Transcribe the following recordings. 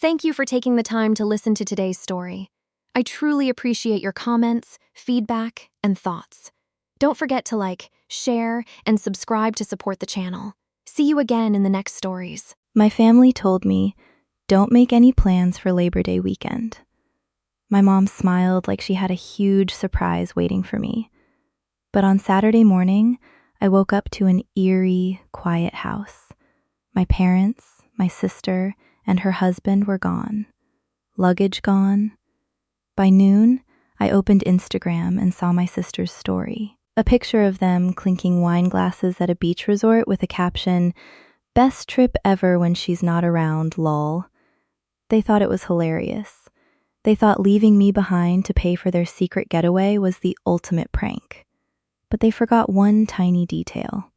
Thank you for taking the time to listen to today's story. I truly appreciate your comments, feedback, and thoughts. Don't forget to like, share, and subscribe to support the channel. See you again in the next stories. My family told me, don't make any plans for Labor Day weekend. My mom smiled like she had a huge surprise waiting for me. But on Saturday morning, I woke up to an eerie, quiet house. My parents, my sister, and her husband were gone. Luggage gone. By noon, I opened Instagram and saw my sister's story. A picture of them clinking wine glasses at a beach resort with a caption, "Best trip ever when she's not around, lol." They thought it was hilarious. They thought leaving me behind to pay for their secret getaway was the ultimate prank. But they forgot one tiny detail.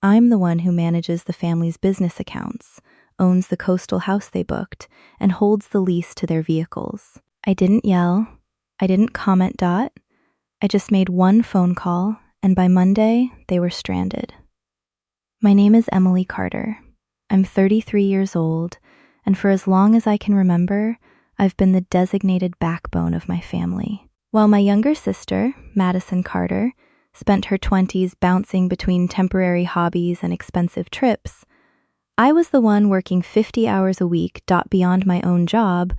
I'm the one who manages the family's business accounts, owns the coastal house they booked, and holds the lease to their vehicles. I didn't yell. I didn't comment. I just made one phone call, and by Monday, they were stranded. My name is Emily Carter. I'm 33 years old, and for as long as I can remember, I've been the designated backbone of my family. While my younger sister, Madison Carter, spent her 20s bouncing between temporary hobbies and expensive trips, I was the one working 50 hours a week. Beyond my own job,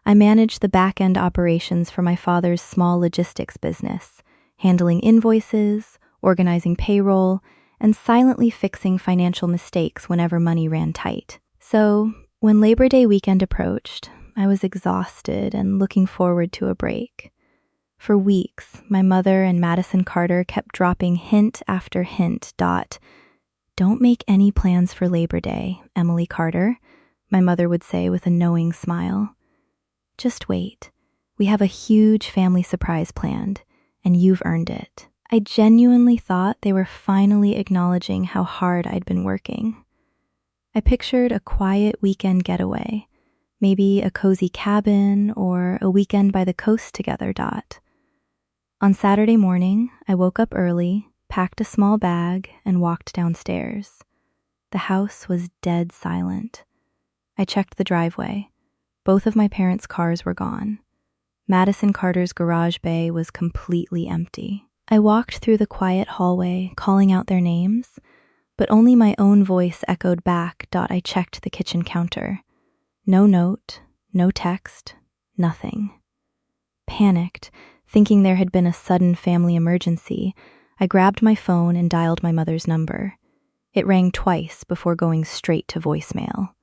I managed the back-end operations for my father's small logistics business, handling invoices, organizing payroll, and silently fixing financial mistakes whenever money ran tight. So, when Labor Day weekend approached, I was exhausted and looking forward to a break. For weeks, my mother and Madison Carter kept dropping hint after hint. "Don't make any plans for Labor Day, Emily Carter," my mother would say with a knowing smile. "Just wait. We have a huge family surprise planned, and you've earned it." I genuinely thought they were finally acknowledging how hard I'd been working. I pictured a quiet weekend getaway, maybe a cozy cabin or a weekend by the coast together. On Saturday morning, I woke up early, packed a small bag, and walked downstairs. The house was dead silent. I checked the driveway. Both of my parents' cars were gone. Madison Carter's garage bay was completely empty. I walked through the quiet hallway, calling out their names, but only my own voice echoed back. I checked the kitchen counter. No note, no text, nothing. Panicked, thinking there had been a sudden family emergency, I grabbed my phone and dialed my mother's number. It rang twice before going straight to voicemail.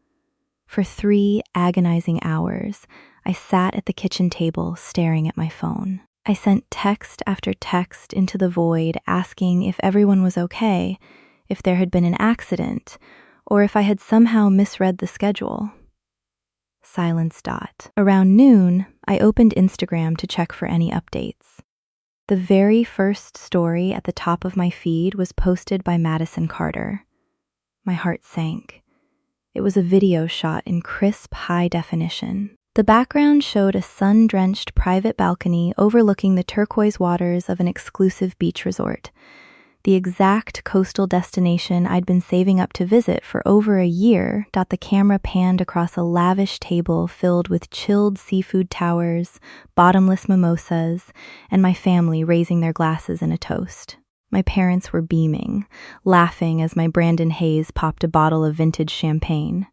For 3 agonizing hours, I sat at the kitchen table staring at my phone. I sent text after text into the void asking if everyone was okay, if there had been an accident, or if I had somehow misread the schedule. Silence. Around noon, I opened Instagram to check for any updates. The very first story at the top of my feed was posted by Madison Carter. My heart sank. It was a video shot in crisp, high definition. The background showed a sun-drenched private balcony overlooking the turquoise waters of an exclusive beach resort, the exact coastal destination I'd been saving up to visit for over a year. The camera panned across a lavish table filled with chilled seafood towers, bottomless mimosas, and my family raising their glasses in a toast. My parents were beaming, laughing as my Brandon Hayes popped a bottle of vintage champagne.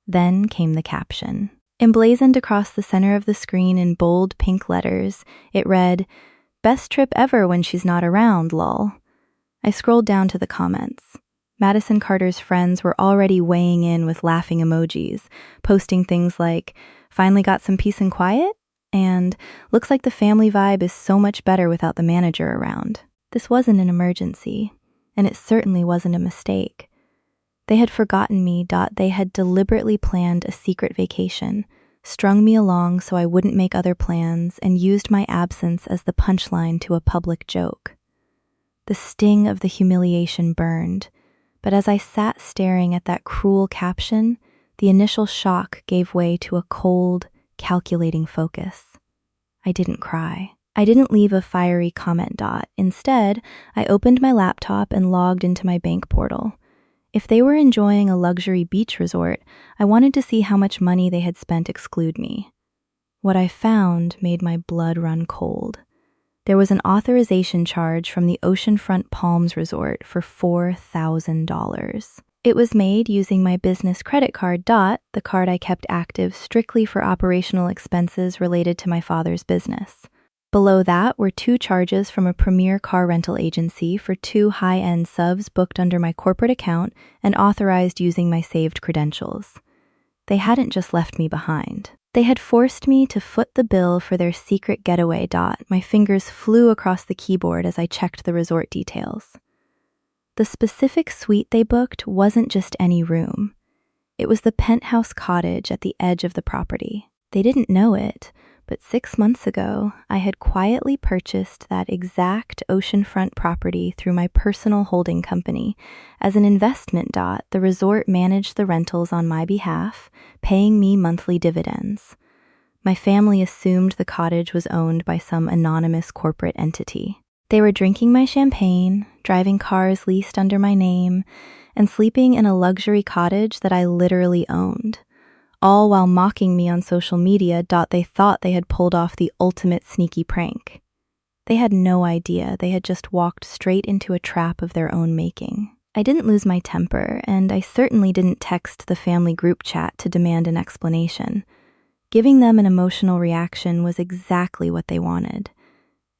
Then came the caption. Emblazoned across the center of the screen in bold pink letters, it read, "Best trip ever when she's not around, lol." I scrolled down to the comments. Madison Carter's friends were already weighing in with laughing emojis, posting things like, "Finally got some peace and quiet?" and "Looks like the family vibe is so much better without the manager around." This wasn't an emergency, and it certainly wasn't a mistake. They had forgotten me. They had deliberately planned a secret vacation, strung me along so I wouldn't make other plans, and used my absence as the punchline to a public joke. The sting of the humiliation burned, but as I sat staring at that cruel caption, the initial shock gave way to a cold, calculating focus. I didn't cry. I didn't leave a fiery comment. Instead, I opened my laptop and logged into my bank portal. If they were enjoying a luxury beach resort, I wanted to see how much money they had spent exclude me. What I found made my blood run cold. There was an authorization charge from the Oceanfront Palms Resort for $4,000. It was made using my business credit card, the card I kept active strictly for operational expenses related to my father's business. Below that were 2 charges from a premier car rental agency for 2 high-end subs booked under my corporate account and authorized using my saved credentials. They hadn't just left me behind. They had forced me to foot the bill for their secret getaway. My fingers flew across the keyboard as I checked the resort details. The specific suite they booked wasn't just any room. It was the penthouse cottage at the edge of the property. They didn't know it, but 6 months ago, I had quietly purchased that exact oceanfront property through my personal holding company. As an investment, the resort managed the rentals on my behalf, paying me monthly dividends. My family assumed the cottage was owned by some anonymous corporate entity. They were drinking my champagne, driving cars leased under my name, and sleeping in a luxury cottage that I literally owned, all while mocking me on social media. They thought they had pulled off the ultimate sneaky prank. They had no idea they had just walked straight into a trap of their own making. I didn't lose my temper, and I certainly didn't text the family group chat to demand an explanation. Giving them an emotional reaction was exactly what they wanted.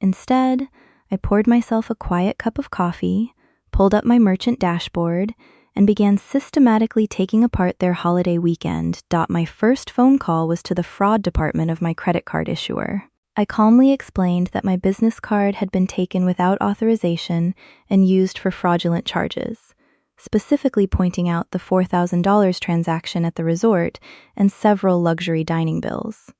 Instead, I poured myself a quiet cup of coffee, pulled up my merchant dashboard, and began systematically taking apart their holiday weekend. My first phone call was to the fraud department of my credit card issuer. I calmly explained that my business card had been taken without authorization and used for fraudulent charges, specifically pointing out the $4,000 transaction at the resort and several luxury dining bills.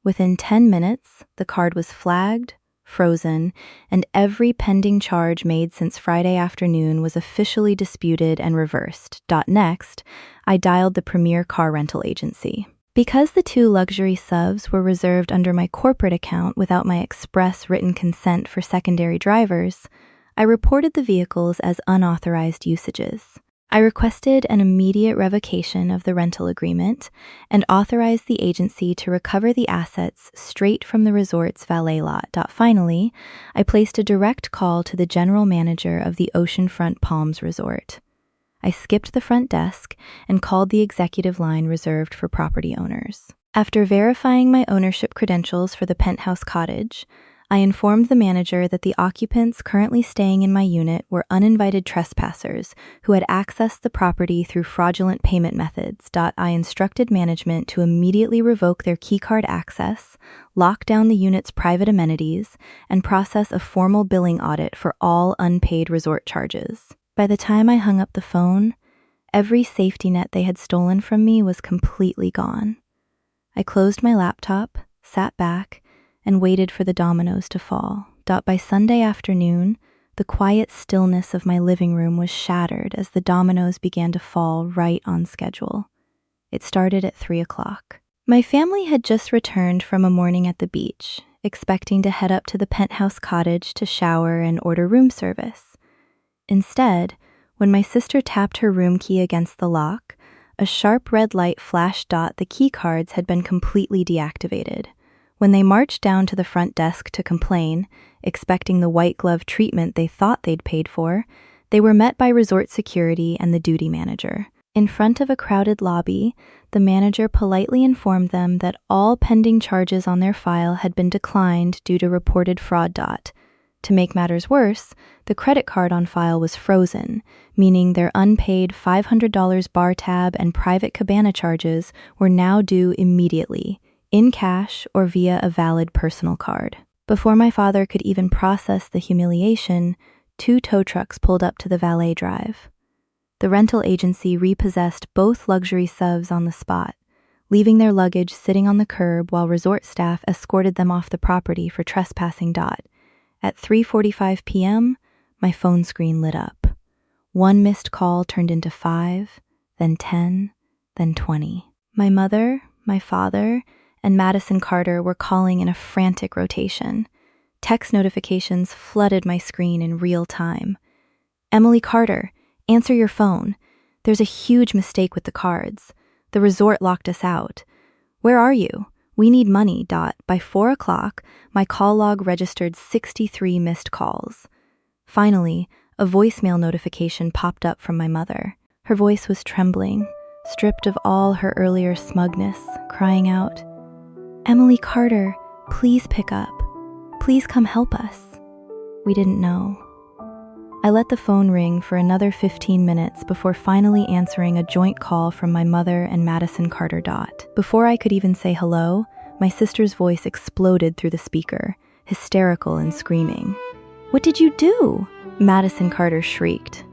Within 10 minutes, the card was flagged, frozen, and every pending charge made since Friday afternoon was officially disputed and reversed. Next, I dialed the premier car rental agency. Because the 2 luxury subs were reserved under my corporate account without my express written consent for secondary drivers, I reported the vehicles as unauthorized usages. I requested an immediate revocation of the rental agreement and authorized the agency to recover the assets straight from the resort's valet lot. Finally, I placed a direct call to the general manager of the Oceanfront Palms Resort. I skipped the front desk and called the executive line reserved for property owners. After verifying my ownership credentials for the penthouse cottage, I informed the manager that the occupants currently staying in my unit were uninvited trespassers who had accessed the property through fraudulent payment methods. I instructed management to immediately revoke their keycard access, lock down the unit's private amenities, and process a formal billing audit for all unpaid resort charges. By the time I hung up the phone, every safety net they had stolen from me was completely gone. I closed my laptop, sat back, and waited for the dominoes to fall. By Sunday afternoon, the quiet stillness of my living room was shattered as the dominoes began to fall right on schedule. It started at 3 o'clock. My family had just returned from a morning at the beach, expecting to head up to the penthouse cottage to shower and order room service. Instead, when my sister tapped her room key against the lock, a sharp red light flashed. The key cards had been completely deactivated. When they marched down to the front desk to complain, expecting the white glove treatment they thought they'd paid for, they were met by resort security and the duty manager. In front of a crowded lobby, the manager politely informed them that all pending charges on their file had been declined due to reported fraud. To make matters worse, the credit card on file was frozen, meaning their unpaid $500 bar tab and private cabana charges were now due immediately, in cash or via a valid personal card. Before my father could even process the humiliation, 2 tow trucks pulled up to the valet drive. The rental agency repossessed both luxury subs on the spot, leaving their luggage sitting on the curb while resort staff escorted them off the property for trespassing. At 3:45 p.m., my phone screen lit up. 1 missed call turned into 5, then 10, then 20. My mother, my father, and Madison Carter were calling in a frantic rotation. Text notifications flooded my screen in real time. "Emily Carter, answer your phone. There's a huge mistake with the cards. The resort locked us out. Where are you? We need money. By 4 o'clock, my call log registered 63 missed calls. Finally, a voicemail notification popped up from my mother. Her voice was trembling, stripped of all her earlier smugness, crying out, "Emily Carter, please pick up. Please come help us." We didn't know. I let the phone ring for another 15 minutes before finally answering a joint call from my mother and Madison Carter. Before I could even say hello, my sister's voice exploded through the speaker, hysterical and screaming. "What did you do?" Madison Carter shrieked.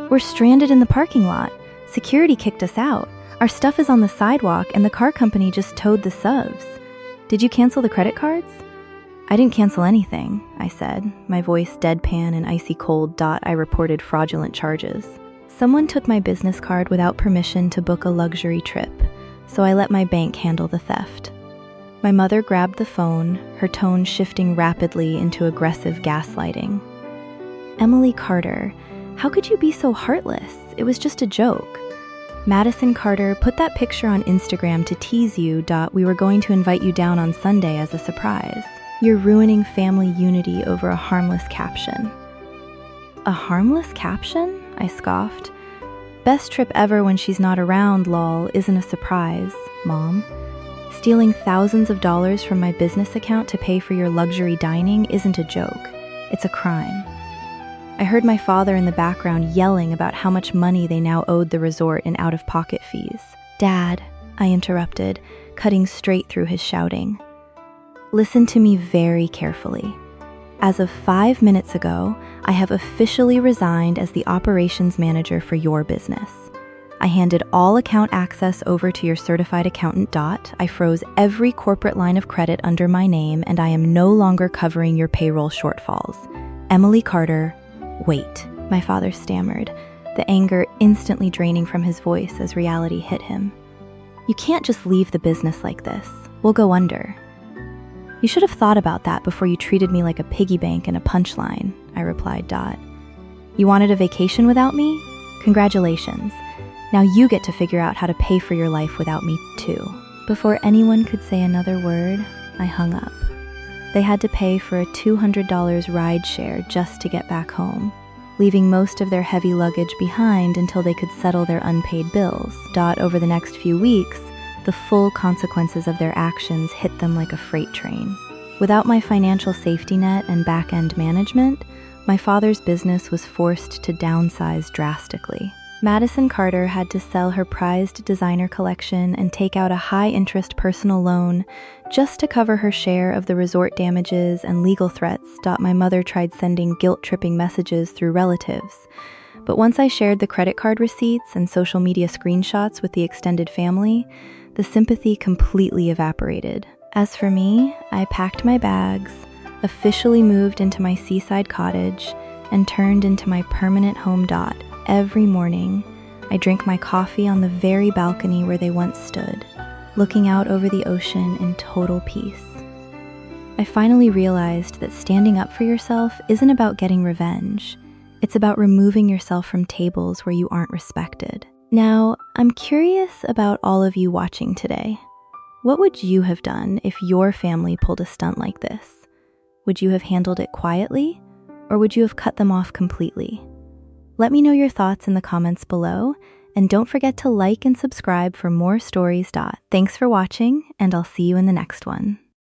"We're stranded in the parking lot. Security kicked us out. Our stuff is on the sidewalk and the car company just towed the subs. Did you cancel the credit cards?" "I didn't cancel anything," I said, my voice deadpan and icy cold. I reported fraudulent charges. "Someone took my business card without permission to book a luxury trip, so I let my bank handle the theft." My mother grabbed the phone, her tone shifting rapidly into aggressive gaslighting. "Emily Carter, how could you be so heartless? It was just a joke. Madison Carter put that picture on Instagram to tease you. We were going to invite you down on Sunday as a surprise. You're ruining family unity over a harmless caption." "A harmless caption?" I scoffed. "Best trip ever when she's not around, lol, isn't a surprise, Mom. Stealing thousands of dollars from my business account to pay for your luxury dining isn't a joke. It's a crime." I heard my father in the background yelling about how much money they now owed the resort in out-of-pocket fees. "Dad," I interrupted, cutting straight through his shouting. "Listen to me very carefully. As of 5 minutes ago, I have officially resigned as the operations manager for your business. I handed all account access over to your certified accountant. I froze every corporate line of credit under my name, and I am no longer covering your payroll shortfalls. Emily Carter, wait," my father stammered, the anger instantly draining from his voice as reality hit him. "You can't just leave the business like this. We'll go under." "You should have thought about that before you treated me like a piggy bank and a punchline," I replied. "You wanted a vacation without me? Congratulations. Now you get to figure out how to pay for your life without me too." Before anyone could say another word, I hung up. They had to pay for a $200 ride share just to get back home, leaving most of their heavy luggage behind until they could settle their unpaid bills. Over the next few weeks, the full consequences of their actions hit them like a freight train. Without my financial safety net and back-end management, my father's business was forced to downsize drastically. Madison Carter had to sell her prized designer collection and take out a high-interest personal loan just to cover her share of the resort damages and legal threats. My mother tried sending guilt-tripping messages through relatives. But once I shared the credit card receipts and social media screenshots with the extended family, the sympathy completely evaporated. As for me, I packed my bags, officially moved into my seaside cottage, and turned into my permanent home. Every morning, I drink my coffee on the very balcony where they once stood, looking out over the ocean in total peace. I finally realized that standing up for yourself isn't about getting revenge. It's about removing yourself from tables where you aren't respected. Now, I'm curious about all of you watching today. What would you have done if your family pulled a stunt like this? Would you have handled it quietly, or would you have cut them off completely? Let me know your thoughts in the comments below, and don't forget to like and subscribe for more stories. Thanks for watching, and I'll see you in the next one.